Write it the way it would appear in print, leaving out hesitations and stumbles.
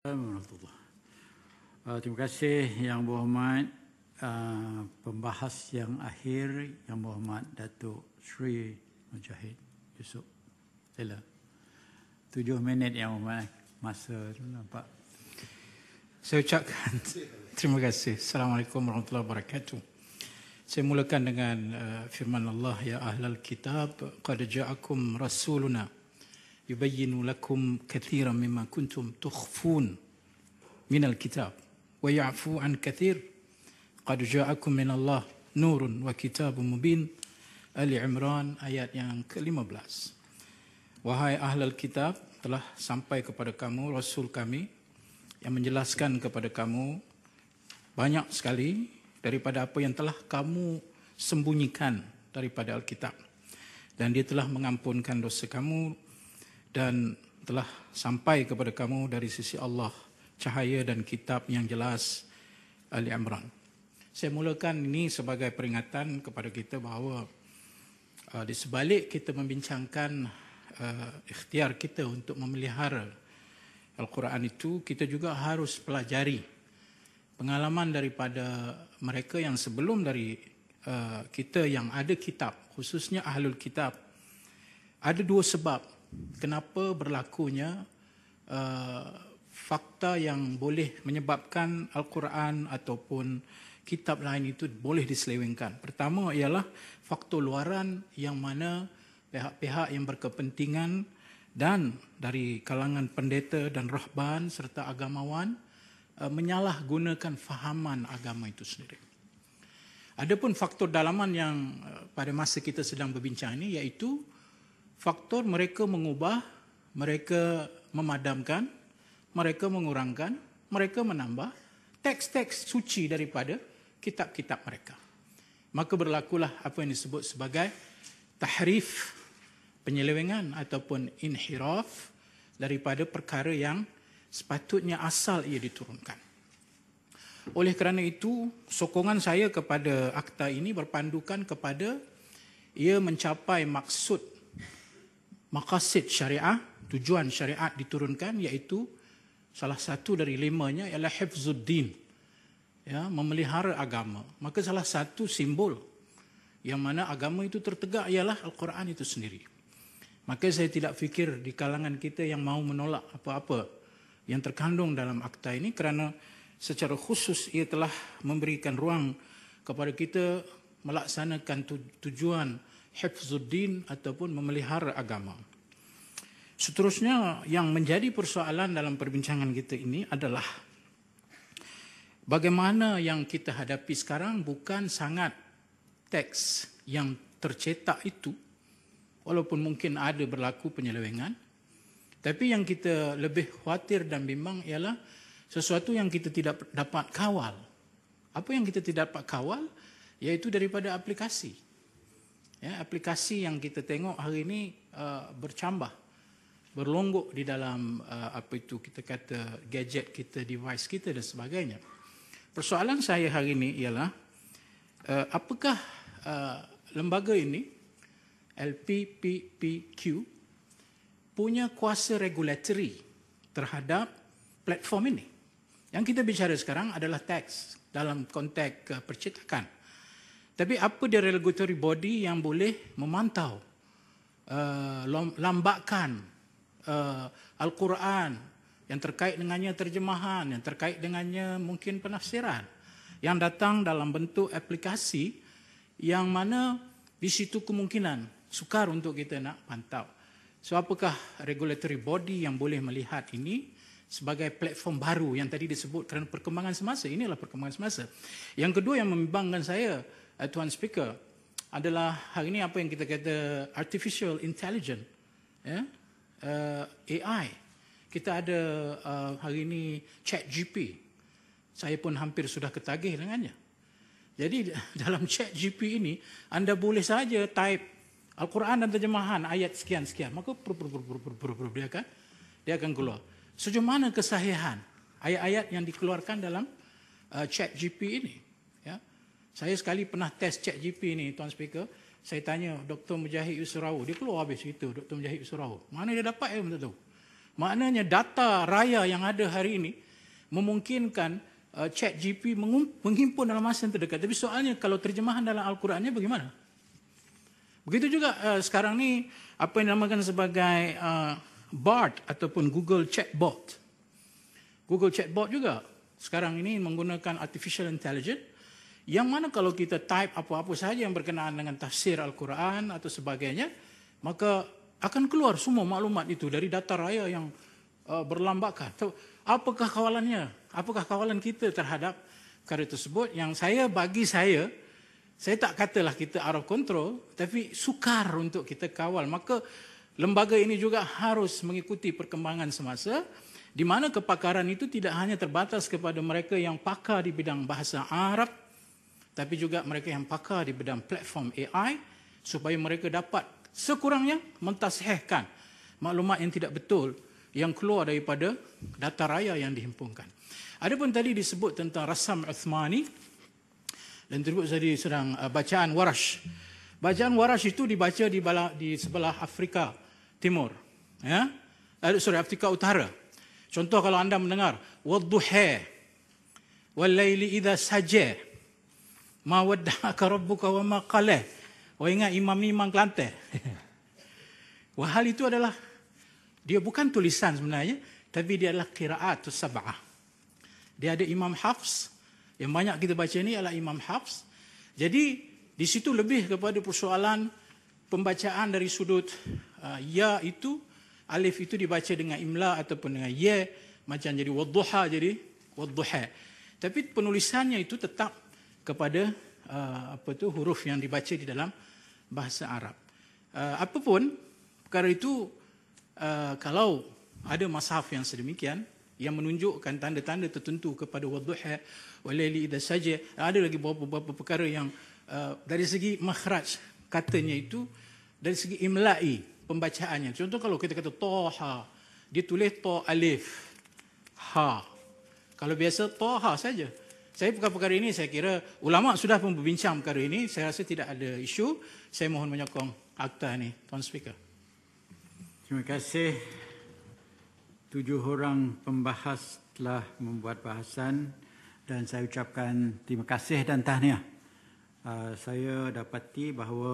Warahmatullah. Terima kasih Yang Berhormat pembahas yang akhir, Yang Berhormat Datuk Sri Mujahid Yusof. Sila. 7 minit Yang Berhormat, masa tu nampak. Saya ucapkan terima kasih. Assalamualaikum warahmatullahi wabarakatuh. Saya mulakan dengan firman Allah, ya ahlal kitab qad ja'akum rasuluna yubayyinu lakum kathiran mimma kuntum tukhfun minal kitab wa ya'fu an kathir qad ja'akum minallah nurun wa kitabun mubin. Ali Imran ayat yang ke-15. Wahai ahlal kitab, telah sampai kepada kamu rasul kami yang menjelaskan kepada kamu banyak sekali daripada apa yang telah kamu sembunyikan daripada Alkitab, dan dia telah mengampunkan dosa kamu dan telah sampai kepada kamu dari sisi Allah cahaya dan kitab yang jelas. Ali Imran. Saya mulakan ini sebagai peringatan kepada kita bahawa di sebalik kita membincangkan ikhtiar kita untuk memelihara Al-Quran itu, kita juga harus pelajari pengalaman daripada mereka yang sebelum dari kita yang ada kitab, khususnya Ahlul Kitab. Ada 2 sebab kenapa berlakunya fakta yang boleh menyebabkan Al-Quran ataupun kitab lain itu boleh diselewengkan. Pertama ialah faktor luaran yang mana pihak-pihak yang berkepentingan dan dari kalangan pendeta dan rahban serta agamawan menyalahgunakan fahaman agama itu sendiri. Adapun faktor dalaman yang pada masa kita sedang berbincang ini, iaitu faktor mereka mengubah, mereka memadamkan, mereka mengurangkan, mereka menambah teks-teks suci daripada kitab-kitab mereka. Maka berlakulah apa yang disebut sebagai tahrif, penyelewengan ataupun inhiraf daripada perkara yang sepatutnya asal ia diturunkan. Oleh kerana itu, sokongan saya kepada akta ini berpandukan kepada ia mencapai maksud, maqasid syariah, tujuan syariat diturunkan, iaitu salah satu dari 5-nya ialah hifzuddin, ya, memelihara agama. Maka salah satu simbol yang mana agama itu tertegak ialah Al-Quran itu sendiri. Maka saya tidak fikir di kalangan kita yang mahu menolak apa-apa yang terkandung dalam akta ini, kerana secara khusus ia telah memberikan ruang kepada kita melaksanakan tujuan hifzuddin ataupun memelihara agama. Seterusnya yang menjadi persoalan dalam perbincangan kita ini adalah bagaimana yang kita hadapi sekarang bukan sangat teks yang tercetak itu, walaupun mungkin ada berlaku penyelewengan, tapi yang kita lebih khawatir dan bimbang ialah sesuatu yang kita tidak dapat kawal. Apa yang kita tidak dapat kawal? Iaitu daripada aplikasi. Ya, aplikasi yang kita tengok hari ini bercambah, berlonggok di dalam apa itu kita kata gadget kita, device kita dan sebagainya. Persoalan saya hari ini ialah apakah lembaga ini, LPPPQ, punya kuasa regulatory terhadap platform ini. Yang kita bicara sekarang adalah teks dalam konteks percetakan. Tapi apa dia regulatory body yang boleh memantau, lambakan Al-Quran, yang terkait dengannya terjemahan, yang terkait dengannya mungkin penafsiran, yang datang dalam bentuk aplikasi yang mana di situ kemungkinan sukar untuk kita nak pantau. So apakah regulatory body yang boleh melihat ini sebagai platform baru yang tadi disebut kerana perkembangan semasa? Inilah perkembangan semasa. Yang kedua yang membimbangkan saya, Tuan Speaker, adalah hari ini apa yang kita kata artificial intelligence, ya? AI. Kita ada hari ini ChatGPT. Saya pun hampir sudah ketagih dengannya. Jadi dalam ChatGPT ini anda boleh saja type Al-Quran dan terjemahan ayat sekian-sekian, maka dia akan keluar. Sejauh mana kesahihan ayat-ayat yang dikeluarkan dalam ChatGPT ini? Ya. Saya sekali pernah test ChatGPT ini, Tuan Speaker. Saya tanya Dr. Mujahid Yusof Rawoot, dia keluar habis itu, Dr. Mujahid Yusof Rawoot. Mana dia dapat? Saya tak tahu. Maknanya data raya yang ada hari ini memungkinkan ChatGPT menghimpun dalam masa yang terdekat. Tapi soalnya kalau terjemahan dalam Al-Qurannya bagaimana? Begitu juga sekarang ni apa yang dinamakan sebagai Bard ataupun Google Chatbot. Google Chatbot juga sekarang ini menggunakan artificial intelligence yang mana kalau kita type apa-apa sahaja yang berkenaan dengan tafsir Al-Quran atau sebagainya, maka akan keluar semua maklumat itu dari data raya yang berlambakan. So, apakah kawalannya? Apakah kawalan kita terhadap perkara tersebut? Yang bagi saya tak katalah kita out of control, tapi sukar untuk kita kawal. Maka lembaga ini juga harus mengikuti perkembangan semasa, di mana kepakaran itu tidak hanya terbatas kepada mereka yang pakar di bidang bahasa Arab, tapi juga mereka yang pakar di bidang platform AI, supaya mereka dapat sekurangnya mentasihkan maklumat yang tidak betul yang keluar daripada data raya yang dihimpunkan. Adapun tadi disebut tentang Rasam Uthmani, dan tersebut tadi sedang bacaan Warash. Bacaan Warash itu dibaca di sebelah Afrika Timur, ya, Afrika Utara. Contoh kalau anda mendengar wadduha wal-laili idza saja ma wadda'aka rabbuka wa ma qala. Ingat imam-imam Kelantan. Hal itu adalah, dia bukan tulisan sebenarnya, tapi dia adalah qiraatus sab'ah. Dia ada Imam Hafs, yang banyak kita baca ni adalah Imam Hafs. Jadi di situ lebih kepada persoalan pembacaan dari sudut ya itu, alif itu dibaca dengan imla ataupun dengan ya, macam jadi wadduha jadi wadduha. Tapi penulisannya itu tetap kepada huruf yang dibaca di dalam bahasa Arab. Apapun perkara itu, kalau ada mushaf yang sedemikian yang menunjukkan tanda-tanda tertentu kepada wadduha walaili idza saja, ada lagi beberapa perkara yang dari segi makhraj katanya itu, dari segi imla'i pembacaannya. Contoh kalau kita kata toha, dia tulis to alif ha. Kalau biasa toha saja. Saya perkara ini saya kira ulama sudah pun berbincang perkara ini, saya rasa tidak ada isu. Saya mohon menyokong akta ini, Tuan Speaker. Terima kasih. 7 orang pembahas telah membuat bahasan dan saya ucapkan terima kasih dan tahniah. Saya dapati bahawa